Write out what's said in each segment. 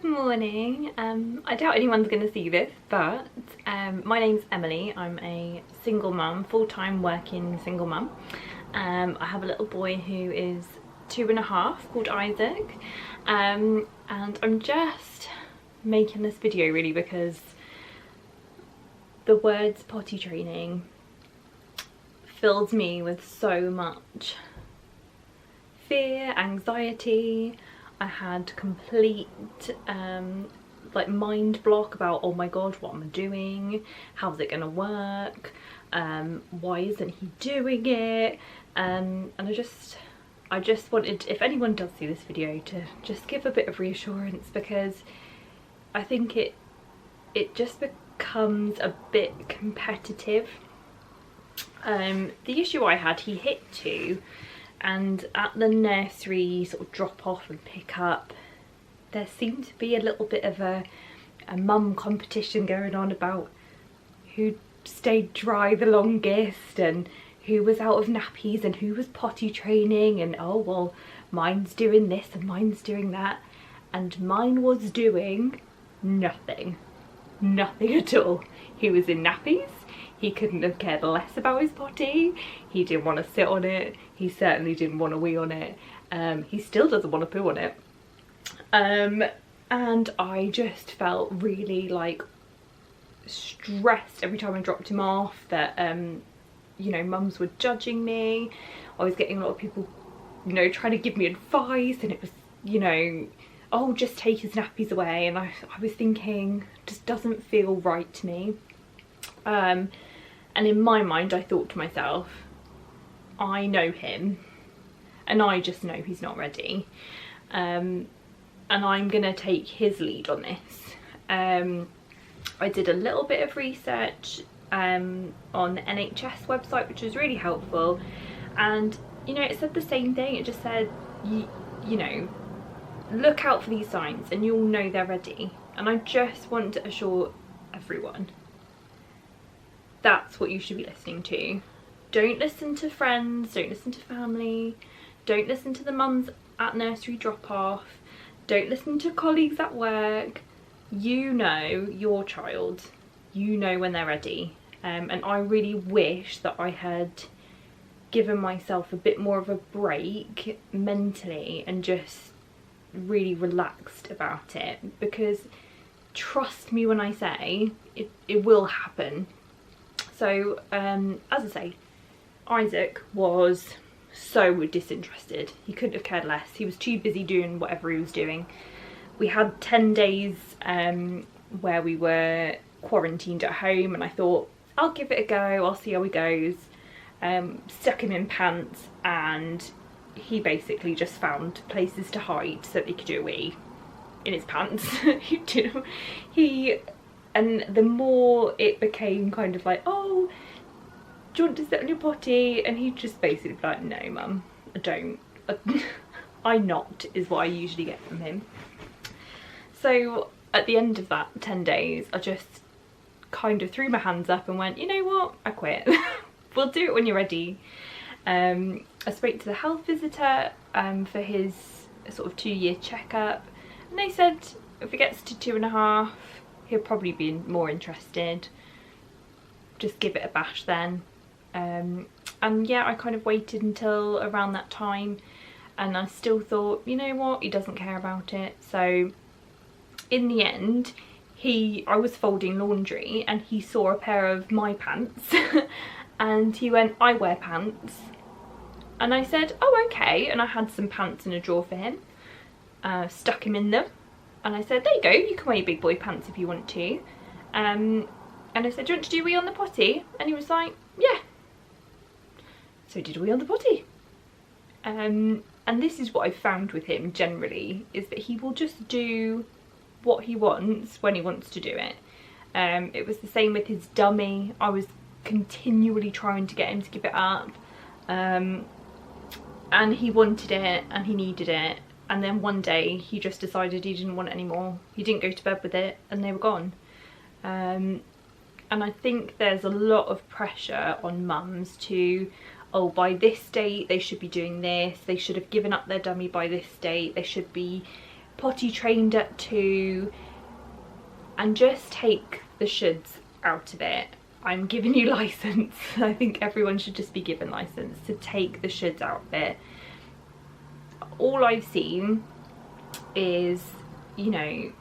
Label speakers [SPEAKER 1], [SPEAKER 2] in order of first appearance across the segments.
[SPEAKER 1] morning. I doubt anyone's going to see this, but my name's Emily. I'm a single mum, full-time working single mum. I have a little boy who is 2.5 called Isaac, and I'm just making this video really because the words potty training fills me with so much fear, anxiety. I had complete like mind block about, oh my god, what am I doing? How's it gonna work? Why isn't he doing it? And I just wanted, if anyone does see this video, to just give a bit of reassurance, because I think it just becomes a bit competitive. The issue I had, he hit 2, and at the nursery sort of drop off and pick up, there seemed to be a little bit of a mum competition going on about who stayed dry the longest and who was out of nappies and who was potty training, and oh well, mine's doing this and mine's doing that, and mine was doing nothing at all. He was in nappies. He couldn't have cared less about his potty. He didn't want to sit on it. He certainly didn't want to wee on it. He still doesn't want to poo on it. And I just felt really like stressed every time I dropped him off that, you know, mums were judging me. I was getting a lot of people, you know, trying to give me advice, and it was, you know, oh, just take his nappies away. And I was thinking, just doesn't feel right to me. And in my mind I thought to myself, I know him and I just know he's not ready, and I'm gonna take his lead on this. I did a little bit of research on the NHS website, which was really helpful, and you know, it said the same thing. It just said, you know, look out for these signs and you'll know they're ready. And I just want to assure everyone, that's what you should be listening to. Don't listen to friends, don't listen to family, don't listen to the mums at nursery drop off, don't listen to colleagues at work. You know your child, you know when they're ready. And I really wish that I had given myself a bit more of a break mentally and just really relaxed about it, because trust me when I say it will happen. So as I say, Isaac was so disinterested. He couldn't have cared less. He was too busy doing whatever he was doing. We had 10 days where we were quarantined at home, and I thought, I'll give it a go, I'll see how he goes. Stuck him in pants, and he basically just found places to hide so that he could do a wee in his pants. And the more it became kind of like, oh, do you want to sit on your potty? And he'd just basically be like, no mum, I don't. I not, is what I usually get from him. So at the end of that 10 days, I just kind of threw my hands up and went, you know what, I quit. We'll do it when you're ready. I spoke to the health visitor for his sort of 2-year checkup, and they said if it gets to 2.5, he'll probably be more interested. Just give it a bash then. And yeah, I kind of waited until around that time, and I still thought, you know what, he doesn't care about it. So in the end, I was folding laundry and he saw a pair of my pants and he went, I wear pants. And I said, oh okay, and I had some pants in a drawer for him, stuck him in them. And I said, there you go, you can wear your big boy pants if you want to. And I said, do you want to do wee on the potty? And he was like, yeah. So did a wee on the potty. And this is what I've found with him generally, is that he will just do what he wants when he wants to do it. It was the same with his dummy. I was continually trying to get him to give it up. And he wanted it and he needed it. And then one day he just decided he didn't want it anymore. He didn't go to bed with it and they were gone. And I think there's a lot of pressure on mums to, oh, by this date they should be doing this, they should have given up their dummy by this date, they should be potty trained at 2, and just take the shoulds out of it. I'm giving you license. I think everyone should just be given license to take the shoulds out of it. All I've seen is, you know,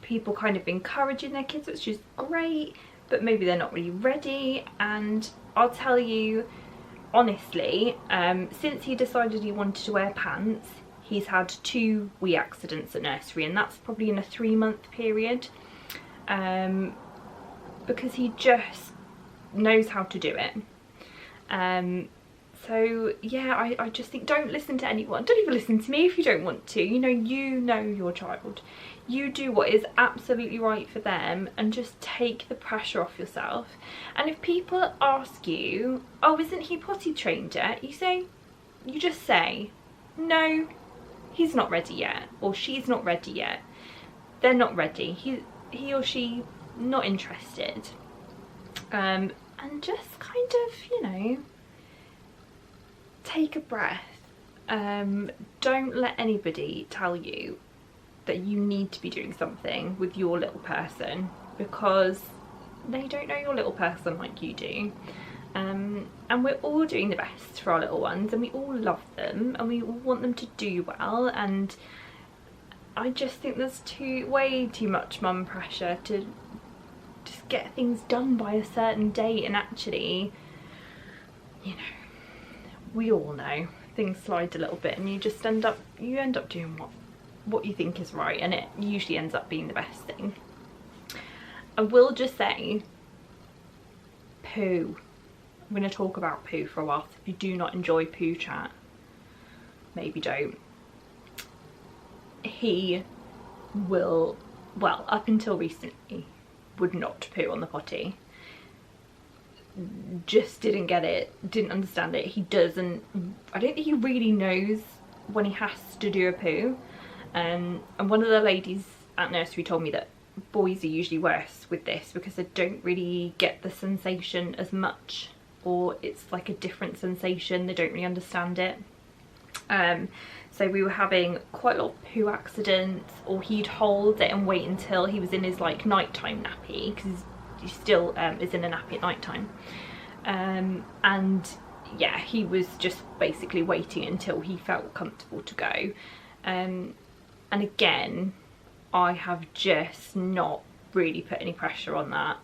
[SPEAKER 1] people kind of encouraging their kids, which is great, but maybe they're not really ready. And I'll tell you honestly, since he decided he wanted to wear pants, he's had 2 wee accidents at nursery, and that's probably in a 3-month period, because he just knows how to do it. So yeah, I just think, don't listen to anyone. Don't even listen to me if you don't want to. You know your child. You do what is absolutely right for them, and just take the pressure off yourself. And if people ask you, oh, isn't he potty trained yet? You just say, no, he's not ready yet, or she's not ready yet. They're not ready. He or she not interested. And just kind of, you know, take a breath. Don't let anybody tell you that you need to be doing something with your little person, because they don't know your little person like you do. And we're all doing the best for our little ones, and we all love them, and we all want them to do well. And I just think there's way too much mum pressure to just get things done by a certain date, and actually, you know, we all know things slide a little bit, and you end up doing what you think is right, and it usually ends up being the best thing. I will just say, poo. I'm going to talk about poo for a while. So if you do not enjoy poo chat, maybe don't. He will, well, up until recently, would not poo on the potty. Just didn't get it, didn't understand it. He doesn't, I don't think he really knows when he has to do a poo. And one of the ladies at nursery told me that boys are usually worse with this, because they don't really get the sensation as much, or it's like a different sensation, they don't really understand it. So we were having quite a lot of poo accidents, or he'd hold it and wait until he was in his like nighttime nappy, because he still is in a nappy at nighttime. And yeah, he was just basically waiting until he felt comfortable to go. And again, I have just not really put any pressure on that.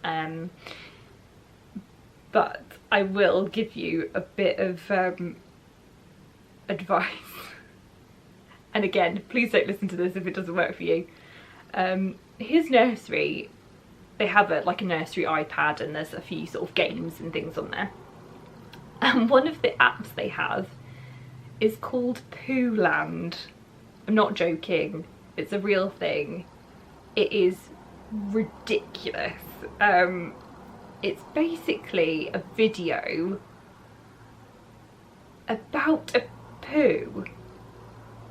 [SPEAKER 1] But I will give you a bit of advice. And again, please don't listen to this if it doesn't work for you. His nursery, they have like a nursery iPad, and there's a few sort of games and things on there. And one of the apps they have is called Poo Land. I'm not joking, it's a real thing. It is ridiculous. It's basically a video about a poo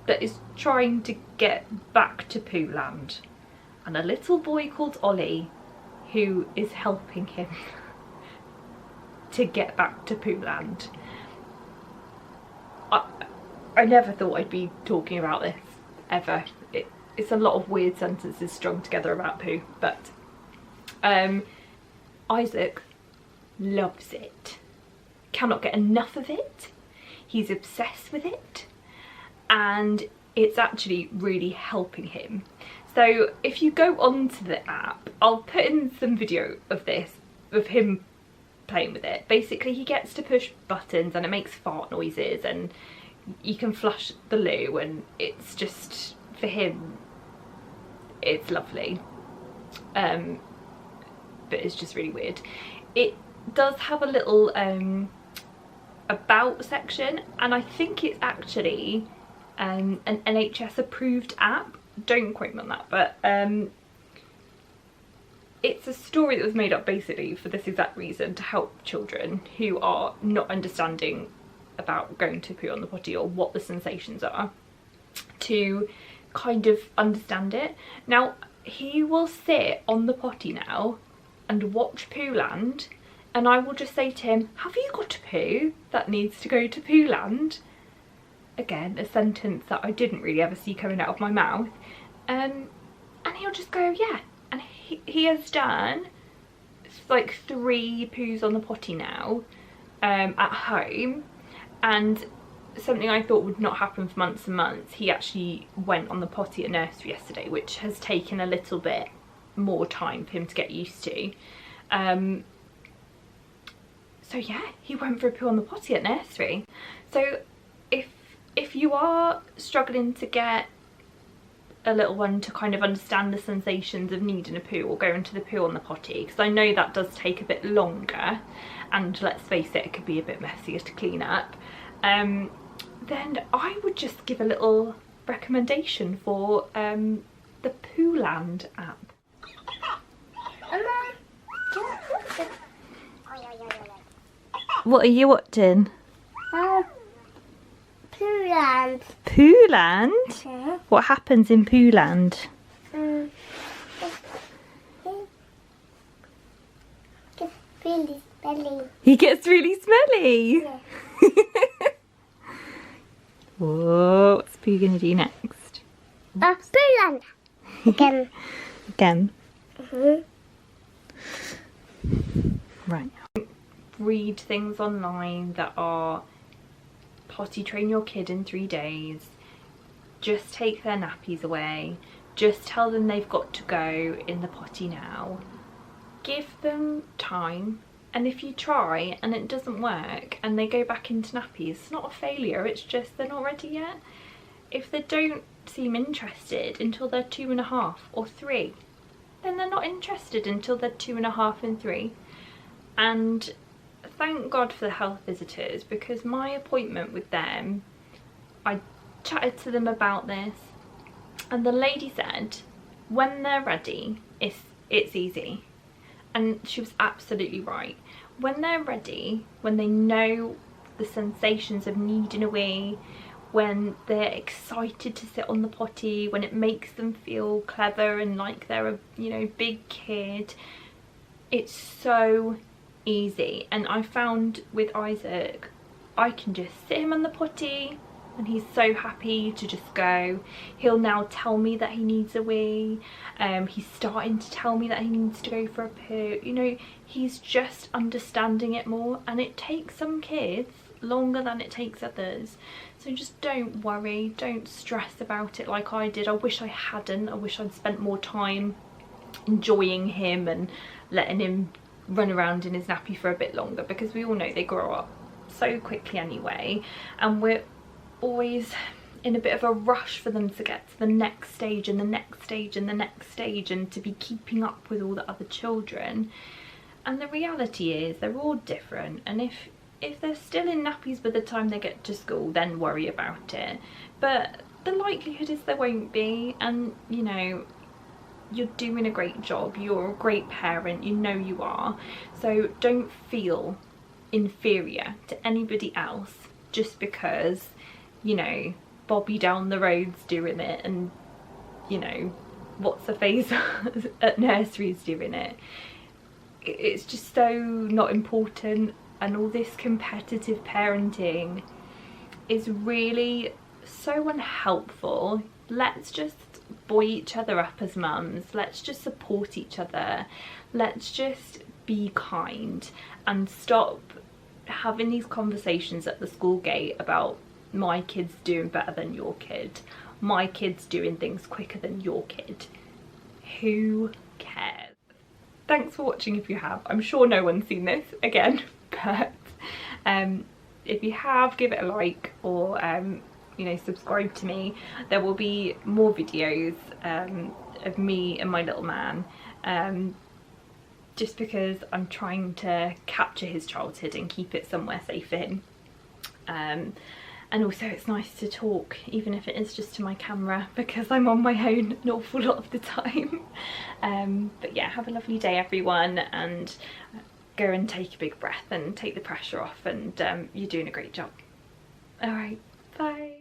[SPEAKER 1] that is trying to get back to Poo Land, and a little boy called Ollie who is helping him to get back to Poo Land. I never thought I'd be talking about this ever. It's a lot of weird sentences strung together about poo, but Isaac loves it, cannot get enough of it. He's obsessed with it, and it's actually really helping him. So if you go onto the app, I'll put in some video of this, of him playing with it. Basically, he gets to push buttons and it makes fart noises, and you can flush the loo, and it's just, for him, it's lovely. But it's just really weird. It does have a little about section, and I think it's actually an NHS approved app. Don't quote me on that, but it's a story that was made up basically for this exact reason, to help children who are not understanding about going to poo on the potty, or what the sensations are, to kind of understand it. Now, he will sit on the potty now and watch Poo Land, and I will just say to him, have you got a poo that needs to go to Poo Land? Again, a sentence that I didn't really ever see coming out of my mouth. And he'll just go, yeah. And he has done like 3 poos on the potty now at home, and something I thought would not happen for months and months, he actually went on the potty at nursery yesterday, which has taken a little bit more time for him to get used to. So yeah, he went for a poo on the potty at nursery. So if you are struggling to get a little one to kind of understand the sensations of needing a poo or going to the poo on the potty, because I know that does take a bit longer, and let's face it, it could be a bit messier to clean up, then I would just give a little recommendation for the Pooland app. What are you watching?
[SPEAKER 2] Pooland.
[SPEAKER 1] Pooland?
[SPEAKER 2] Yeah.
[SPEAKER 1] What happens in Pooland?
[SPEAKER 2] Gets really smelly.
[SPEAKER 1] He gets really smelly.
[SPEAKER 2] Yeah.
[SPEAKER 1] Whoa, what's Pooh gonna do next?
[SPEAKER 2] Pooland. Again.
[SPEAKER 1] Again.
[SPEAKER 2] Mhm.
[SPEAKER 1] Right. Read things online that are potty train your kid in 3 days. Just take their nappies away. Just tell them they've got to go in the potty now. Give them time. And if you try and it doesn't work and they go back into nappies, it's not a failure, it's just they're not ready yet. If they don't seem interested until they're 2.5 or 3, then they're not interested until they're 2.5 and 3. And thank God for the health visitors, because my appointment with them, I chatted to them about this, and the lady said when they're ready it's easy. And she was absolutely right. When they're ready, when they know the sensations of needing a wee, when they're excited to sit on the potty, when it makes them feel clever and like they're a, you know, big kid, it's so easy. And I found with Isaac, I can just sit him on the potty and he's so happy to just go. He'll now tell me that he needs a wee. He's starting to tell me that he needs to go for a poo. You know, he's just understanding it more, and it takes some kids longer than it takes others. So just don't worry, don't stress about it like I did. I wish I hadn't. I wish I'd spent more time enjoying him and letting him run around in his nappy for a bit longer, because we all know they grow up so quickly anyway, and we're always in a bit of a rush for them to get to the next stage and the next stage and the next stage, and to be keeping up with all the other children. And the reality is they're all different, and if they're still in nappies by the time they get to school, then worry about it. But the likelihood is they won't be, and you know, you're doing a great job, you're a great parent, you know you are. So don't feel inferior to anybody else just because, you know, Bobby down the road's doing it, and you know, what's the face at nursery's doing it. It's just so not important, and all this competitive parenting is really so unhelpful. Let's just buoy each other up as mums, let's just support each other, let's just be kind and stop having these conversations at the school gate about my kid's doing better than your kid, my kid's doing things quicker than your kid. Who cares? Thanks for watching if you have. I'm sure no one's seen this again, but if you have, give it a like, or you know, subscribe to me. There will be more videos of me and my little man, just because I'm trying to capture his childhood and keep it somewhere safe for him. And also it's nice to talk, even if it is just to my camera, because I'm on my own an awful lot of the time. But yeah, have a lovely day everyone, and go and take a big breath and take the pressure off, and you're doing a great job. Alright, bye.